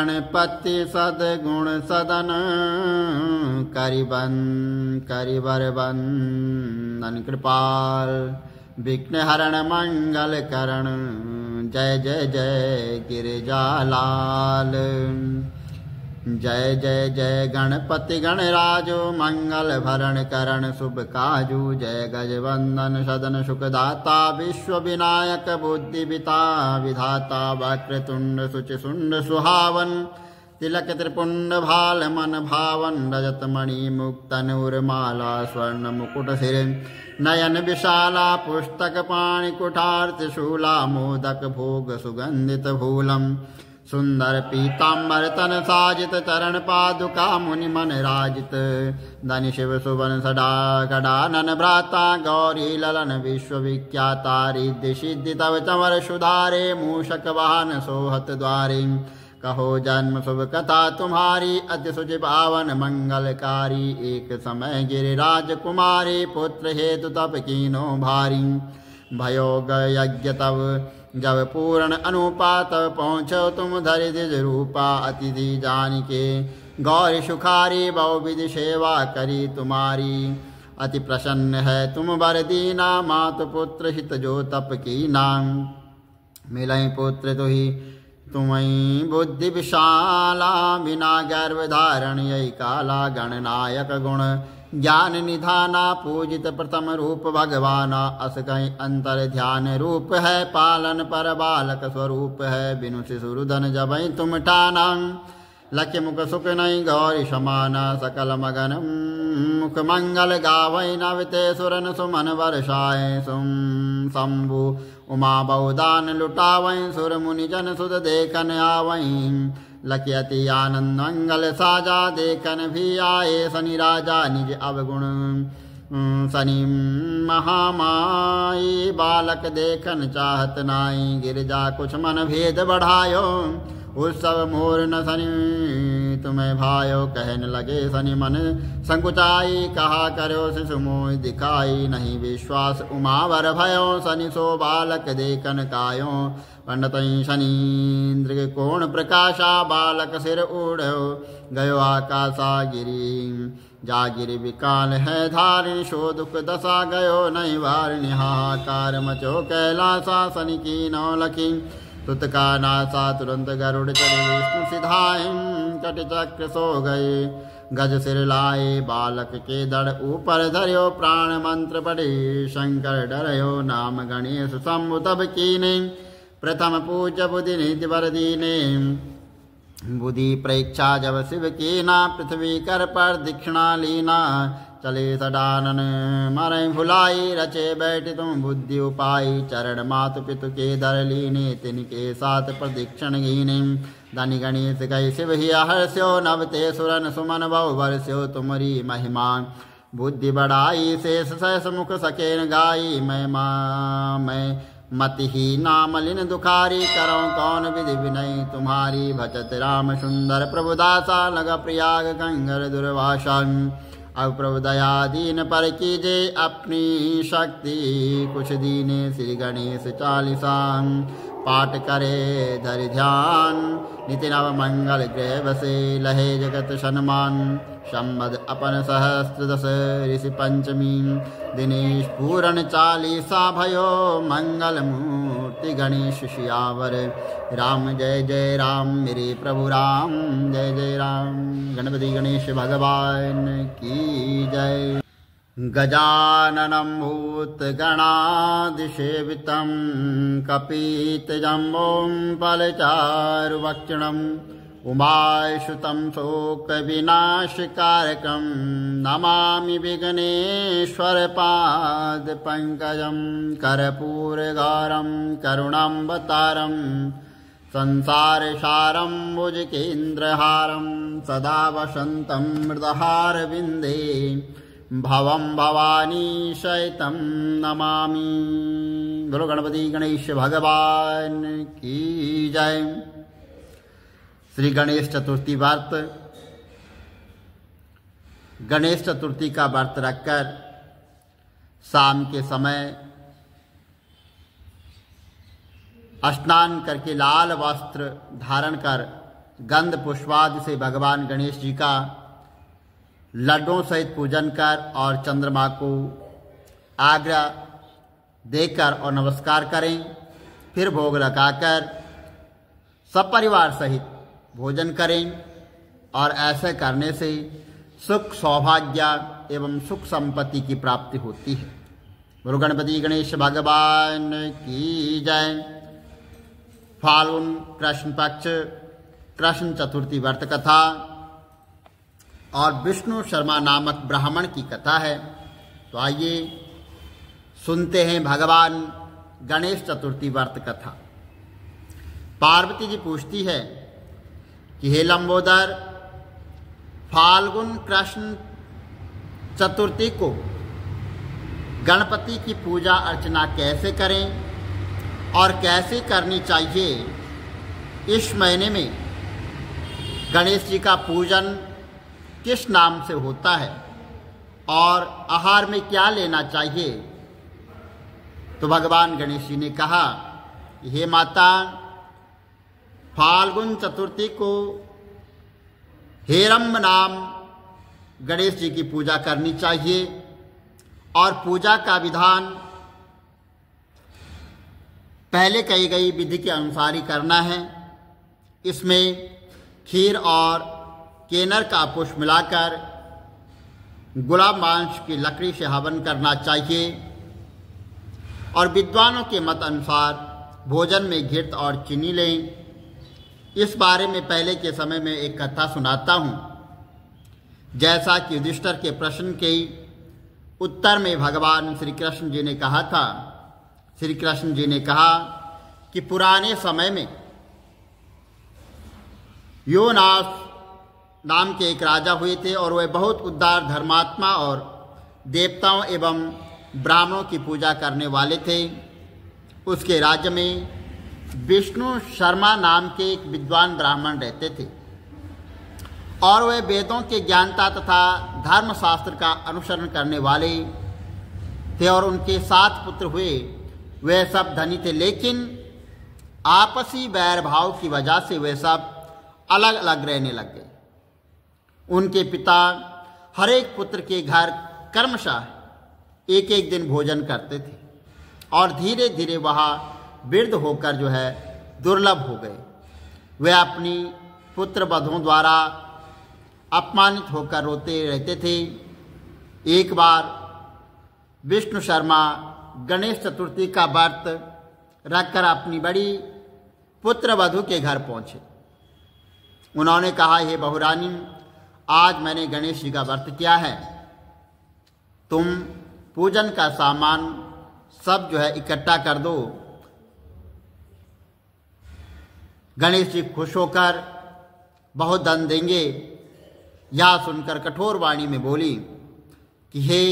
गणपति सद्गुण सदन करिवर बंदन कृपाल विघ्न हरण मंगल करण जय जय जय गिरिजालाल। जय जय जय गणपति गणराजो मंगल भरण करण शुभ काजू। जय गजवंदन सदन सुखदाता विश्व विनायक बुद्धि विता विधाता वक्रतुंड शुचि सुंड सुहावन तिलक त्रिपुंड भाल मन भावन रजत मणि मुक्तन उर्माला स्वर्ण मुकुट सिर नयन विशाला पुस्तक पाणि कुठार शूला मोदक भोग सुगंधित भूलम सुंदर पीताम्बर तन साजित चरण पादुका मुनि मन राजित धनि शिव सुवन सदा गडानन भ्राता गौरी ललन विश्वविख्याता रिद्धि सिद्धि तव चमर सुधारे मूषक वाहन सोहत द्वारे। कहो जन्म शुभ कथा तुम्हारी अति सुचि पावन मंगलकारी। एक समय गिरिराज कुमारी पुत्र हेतु तप कीनो भारी। भयो यज्ञ तब जब पूर्ण अनुपात पहुँचो तुम धरि द्विज रूपा अतिथि जानिके गौरी सुखारी बहुविधि सेवा करी तुम्हारी। अति प्रसन्न है तुम वर दीना मातु पुत्र हित जो तप की नाम मिलई पुत्र तो ही तुम्हें बुद्धि विशाला बिना गर्भ धारण यही काला गणनायक गुण ज्ञान निधाना पूजित प्रथम रूप भगवाना अस कहीं अंतर ध्यान रूप है पालन पर बालक स्वरूप है बिनु शिशुरुदन जब तुम ठाना लक्ष्य मुख सुख नहीं गौरी समाना सकल मगन मुख मंगल गावई नवते सुरन सुमन वर्षाए सुम शंभु उमा बहुदान लुटावई सुर मुनि जन सुध देखन आवई। लखयति आनंद मंगल साजा देखन भी आए शनि राजा निज अवगुण शनि महामाई बालक देखन चाहत नाई। गिरजा कुछ मन भेद बढ़ायो उत्सव मोर न शनि तुम्हें भायो कहन लगे शनि मन संकुचाई कहा करो शिशु मोह दिखाई नहीं विश्वास उमावर भयो शनि सो बालक देखन कायो। पंडित शनीन्द्र के कोण प्रकाशा बालक सिर उड़ो गयो आकाशा गिरी जा गिरी विकाल है धारिणी शो दुख दशा गयो नहीं वारिणी हाहाकार मचो कैलासा शनि की नौ लखी सुत का नासा तुरंत गरुड़ चढ़े विष्णु सिधाए कट चक्र सो गए गज सिर लाए बालक के दड़ ऊपर धर्यो प्राण मंत्र पढ़े शंकर डरयो नाम गणेश शंभु तब कीने प्रथम पूज्य बुद्धि निधि वर दीने। बुद्धि परीक्षा जब शिव कीना पृथ्वी कर पर दीक्षिणा लीना चले सडानन मरई भुलाई रचे बैठे तुम बुद्धि उपाई। चरण मातु पितु के दर लीने तिनके साथ प्रदीक्षण हीने धनि गणेश गई शिव ही हर्ष्यो नवते सुरन सुमन बहु वर्ष्यो तुमरी महिमा। बुद्धि बढ़ाई शेष सहस मुख सकेन गाई मैं मति ही नामलिन दुखारी करो कौन विधि विनय तुम्हारी। भजत राम सुंदर प्रभुदासा लग प्रयाग गंगर दुर्वासा। अब प्रभु दया दीन पर कीजे अपनी शक्ति कुछ दीने श्री गणेश चालीसा पाठ करे धरि ध्यान नित्य नव मंगल गृह बसे लहे जगत सन्मान। संबद अपन सहस्त्र दस ऋषि पंचमी दिनेश पूरण चालीसा भयो मंगल मूर्ति गणेश शियावर। राम जय जय राम मेरे प्रभु राम जय जय राम गणपति गणेश भगवान की जय। गजाननं भूतगणादिसेवितं कपितजम्बों फलचारुभक्षणम् उमासुतं शोकविनाशकारकं नमामि विघ्नेश्वरपादपङ्कजं कर्पूरगारं करुणावतारं संसारसारं भुजगेन्द्रहारं सदा वसन्तं मृदहारविन्दे भवं भवानी शयितं नमामि। बोलो गणपति गणेश भगवान की जय। श्री गणेश चतुर्थी व्रत। गणेश चतुर्थी का व्रत रखकर शाम के समय स्नान करके लाल वस्त्र धारण कर गंध पुष्पादि से भगवान गणेश जी का लड्डुओं सहित पूजन कर और चंद्रमा को आज्ञा देकर और नमस्कार करें। फिर भोग लगाकर सब परिवार सहित भोजन करें और ऐसे करने से सुख सौभाग्य एवं सुख संपत्ति की प्राप्ति होती है। गुरु गणपति गणेश भगवान की जय। फाल्गुन कृष्ण पक्ष कृष्ण चतुर्थी व्रत कथा और विष्णु शर्मा नामक ब्राह्मण की कथा है। तो आइए सुनते हैं भगवान गणेश चतुर्थी व्रत कथा। पार्वती जी पूछती है कि हे लंबोदर, फाल्गुन कृष्ण चतुर्थी को गणपति की पूजा अर्चना कैसे करें और कैसे करनी चाहिए? इस महीने में गणेश जी का पूजन किस नाम से होता है और आहार में क्या लेना चाहिए? तो भगवान गणेश जी ने कहा, हे माता, फाल्गुन चतुर्थी को हेरम्ब नाम गणेश जी की पूजा करनी चाहिए और पूजा का विधान पहले कही गई विधि के अनुसार ही करना है। इसमें खीर और केनर का पुष्प मिलाकर गुलाब मांस की लकड़ी से हवन करना चाहिए और विद्वानों के मत अनुसार भोजन में घृत और चीनी लें। इस बारे में पहले के समय में एक कथा सुनाता हूँ। जैसा कि युधिष्ठिर के प्रश्न के उत्तर में भगवान श्री कृष्ण जी ने कहा था, श्री कृष्ण जी ने कहा कि पुराने समय में योनास नाम के एक राजा हुए थे और वह बहुत उदार धर्मात्मा और देवताओं एवं ब्राह्मणों की पूजा करने वाले थे। उसके राज्य में विष्णु शर्मा नाम के एक विद्वान ब्राह्मण रहते थे और वे वेदों के ज्ञानता तथा धर्मशास्त्र का अनुसरण करने वाले थे और उनके 7 पुत्र हुए। वे सब धनी थे, लेकिन आपसी बैर भाव की वजह से वे सब अलग अलग रहने लग गए। उनके पिता हर एक पुत्र के घर कर्मशः एक एक दिन भोजन करते थे और धीरे धीरे वहाँ वृद्ध होकर जो है दुर्लभ हो गए। वे अपनी पुत्र वधुओं द्वारा अपमानित होकर रोते रहते थे। एक बार विष्णु शर्मा गणेश चतुर्थी का व्रत रखकर अपनी बड़ी पुत्र वधु के घर पहुँचे। उन्होंने कहा, हे बहुरानी, आज मैंने गणेश जी का व्रत किया है, तुम पूजन का सामान सब जो है इकट्ठा कर दो। गणेश जी खुश होकर बहुत धन देंगे। यह सुनकर कठोर वाणी में बोली कि हे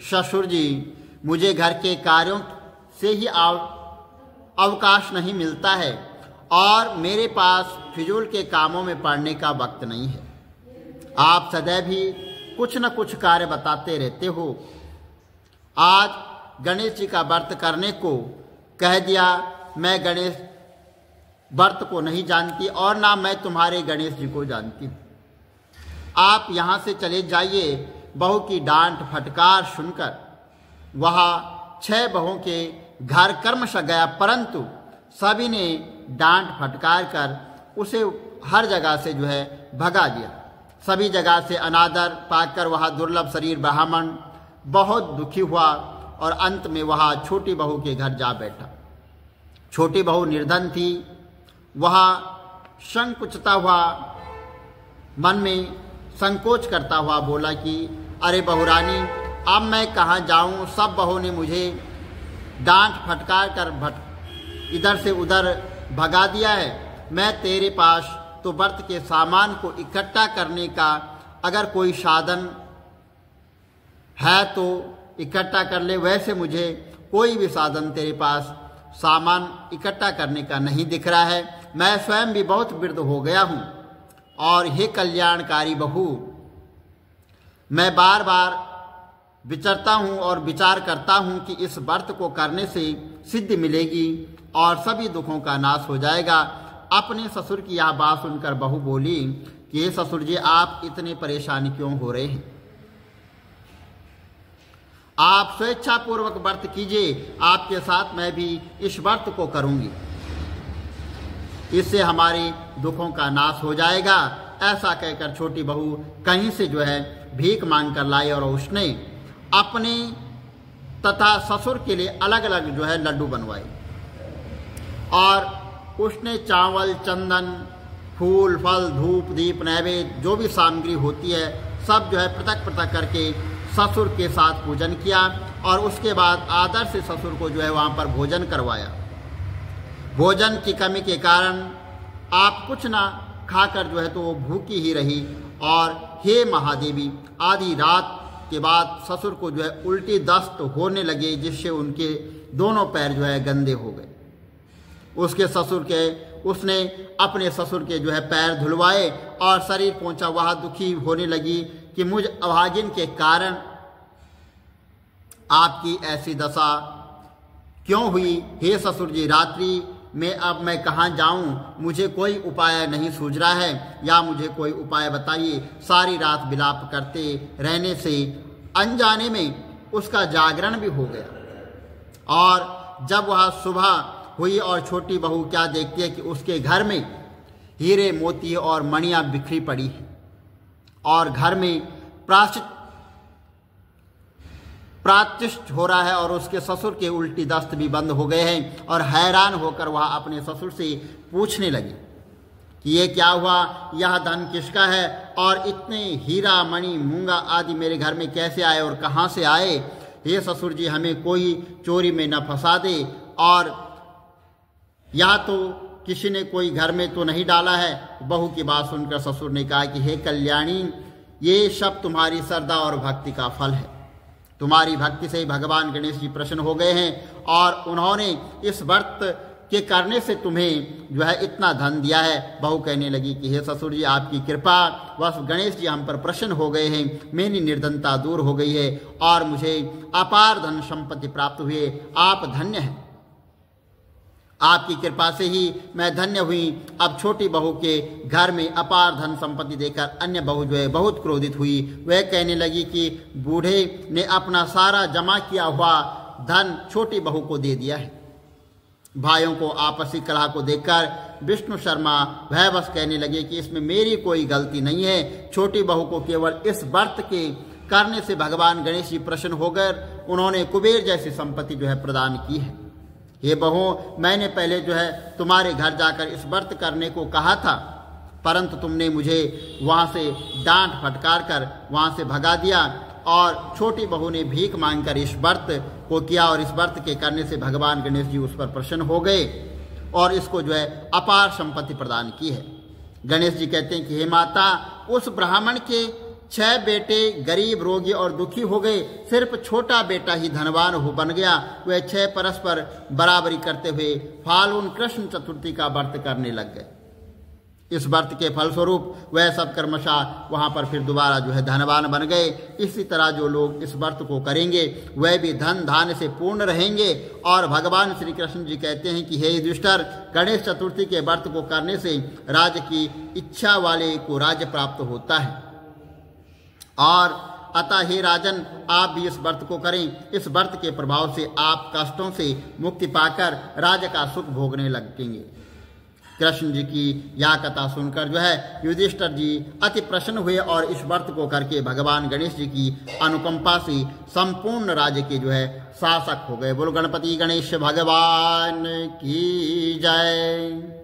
ससुर जी, मुझे घर के कार्यों से ही अवकाश नहीं मिलता है और मेरे पास फिजूल के कामों में पड़ने का वक्त नहीं है। आप सदैव ही कुछ न कुछ कार्य बताते रहते हो। आज गणेश जी का व्रत करने को कह दिया। मैं गणेश व्रत को नहीं जानती और ना मैं तुम्हारे गणेश जी को जानती हूँ। आप यहाँ से चले जाइए। बहू की डांट फटकार सुनकर वहाँ 6 बहुओं के घर कर्मशः गया, परंतु सभी ने डांट फटकार कर उसे हर जगह से जो है भगा दिया। सभी जगह से अनादर पाकर वह दुर्लभ शरीर ब्राह्मण बहुत दुखी हुआ और अंत में वह छोटी बहू के घर जा बैठा। छोटी बहू निर्धन थी। वह संकुचिता हुआ मन में संकोच करता हुआ बोला कि अरे बहुरानी, अब मैं कहाँ जाऊँ? सब बहू ने मुझे डांट फटकार कर इधर से उधर भगा दिया है। मैं तेरे पास तो व्रत के सामान को इकट्ठा करने का अगर कोई साधन है तो इकट्ठा कर ले, वैसे मुझे कोई भी साधन तेरे पास सामान इकट्ठा करने का नहीं दिख रहा है। मैं स्वयं भी बहुत वृद्ध हो गया हूँ और हे कल्याणकारी बहू, मैं बार बार विचरता हूँ और विचार करता हूँ कि इस व्रत को करने से सिद्धि मिलेगी और सभी दुखों का नाश हो जाएगा, अपने ससुर की यह बात सुनकर बहू बोली कि हे ससुर जी, आप इतने परेशान क्यों हो रहे हैं? आप स्वेच्छापूर्वक व्रत कीजिए, आपके साथ मैं भी इस व्रत को करूंगी, इससे हमारे दुखों का नाश हो जाएगा। ऐसा कहकर छोटी बहू कहीं से भीख मांग कर लाई और उसने अपने तथा ससुर के लिए अलग अलग लड्डू बनवाए और उसने चावल, चंदन, फूल, फल, धूप, दीप, नैवेद्य जो भी सामग्री होती है सब पृथक पृथक करके ससुर के साथ पूजन किया और उसके बाद आदर से ससुर को वहाँ पर भोजन करवाया। भोजन की कमी के कारण आप कुछ ना खाकर तो वो भूखी ही रही और हे महादेवी, आधी रात के बाद ससुर को उल्टी दस्त होने लगे, जिससे उनके दोनों पैर गंदे हो गए। उसने अपने ससुर के पैर धुलवाए और शरीर पहुंचा। वह दुखी होने लगी कि मुझ अभागिन के कारण आपकी ऐसी दशा क्यों हुई? हे ससुर जी, रात्रि में अब मैं कहाँ जाऊं? मुझे कोई उपाय नहीं सूझ रहा है, या मुझे कोई उपाय बताइए। सारी रात विलाप करते रहने से अनजाने में उसका जागरण भी हो गया और जब वह सुबह हुई और छोटी बहू क्या देखती है कि उसके घर में हीरे, मोती और मणियां बिखरी पड़ी है और घर में प्राचिष्ट हो रहा है और उसके ससुर के उल्टी दस्त भी बंद हो गए हैं। और हैरान होकर वह अपने ससुर से पूछने लगी कि ये क्या हुआ, यह धन किसका है और इतने हीरा, मणि, मूंगा आदि मेरे घर में कैसे आए और कहाँ से आए? हे ससुर जी, हमें कोई चोरी में न फंसा दे और या तो किसी ने कोई घर में तो नहीं डाला है। बहू की बात सुनकर ससुर ने कहा कि हे कल्याणी, ये सब तुम्हारी श्रद्धा और भक्ति का फल है। तुम्हारी भक्ति से ही भगवान गणेश जी प्रसन्न हो गए हैं और उन्होंने इस व्रत के करने से तुम्हें इतना धन दिया है। बहू कहने लगी कि हे ससुर जी, आपकी कृपा बस गणेश जी हम पर प्रसन्न हो गए हैं, मेरी निर्धनता दूर हो गई है और मुझे अपार धन संपत्ति प्राप्त हुई। आप धन्य हैं, आपकी कृपा से ही मैं धन्य हुई। अब छोटी बहू के घर में अपार धन संपत्ति देखकर अन्य बहू बहुत क्रोधित हुई। वह कहने लगी कि बूढ़े ने अपना सारा जमा किया हुआ धन छोटी बहू को दे दिया है। भाइयों को आपसी कलह को देखकर विष्णु शर्मा भयवश कहने लगे कि इसमें मेरी कोई गलती नहीं है। छोटी बहू को केवल इस व्रत के करने से भगवान गणेश जी प्रसन्न होकर उन्होंने कुबेर जैसी संपत्ति प्रदान की है। हे बहू, मैंने पहले तुम्हारे घर जाकर इस व्रत करने को कहा था, परंतु तुमने मुझे वहाँ से डांट फटकार कर वहाँ से भगा दिया और छोटी बहू ने भीख मांगकर इस व्रत को किया और इस व्रत के करने से भगवान गणेश जी उस पर प्रसन्न हो गए और इसको अपार संपत्ति प्रदान की है। गणेश जी कहते हैं कि हे माता, उस ब्राह्मण के 6 बेटे गरीब, रोगी और दुखी हो गए, सिर्फ छोटा बेटा ही धनवान बन गया। वह 6 परस्पर बराबरी करते हुए फाल्गुन कृष्ण चतुर्थी का व्रत करने लग गए। इस व्रत के फलस्वरूप वह सब कर्मशः वहां पर फिर दोबारा धनवान बन गए। इसी तरह जो लोग इस व्रत को करेंगे वह भी धन धान्य से पूर्ण रहेंगे। और भगवान श्री कृष्ण जी कहते हैं कि हे युधिष्ठिर, गणेश चतुर्थी के व्रत को करने से राज्य की इच्छा वाले को राज्य प्राप्त होता है और अतः हे राजन, आप भी इस व्रत को करें। इस व्रत के प्रभाव से आप कष्टों से मुक्ति पाकर राज्य का सुख भोगने लगेंगे। कृष्ण जी की यह कथा सुनकर युधिष्ठिर जी अति प्रसन्न हुए और इस व्रत को करके भगवान गणेश जी की अनुकंपा से संपूर्ण राज्य के शासक हो गए। बोलो गणपति गणेश भगवान की जय।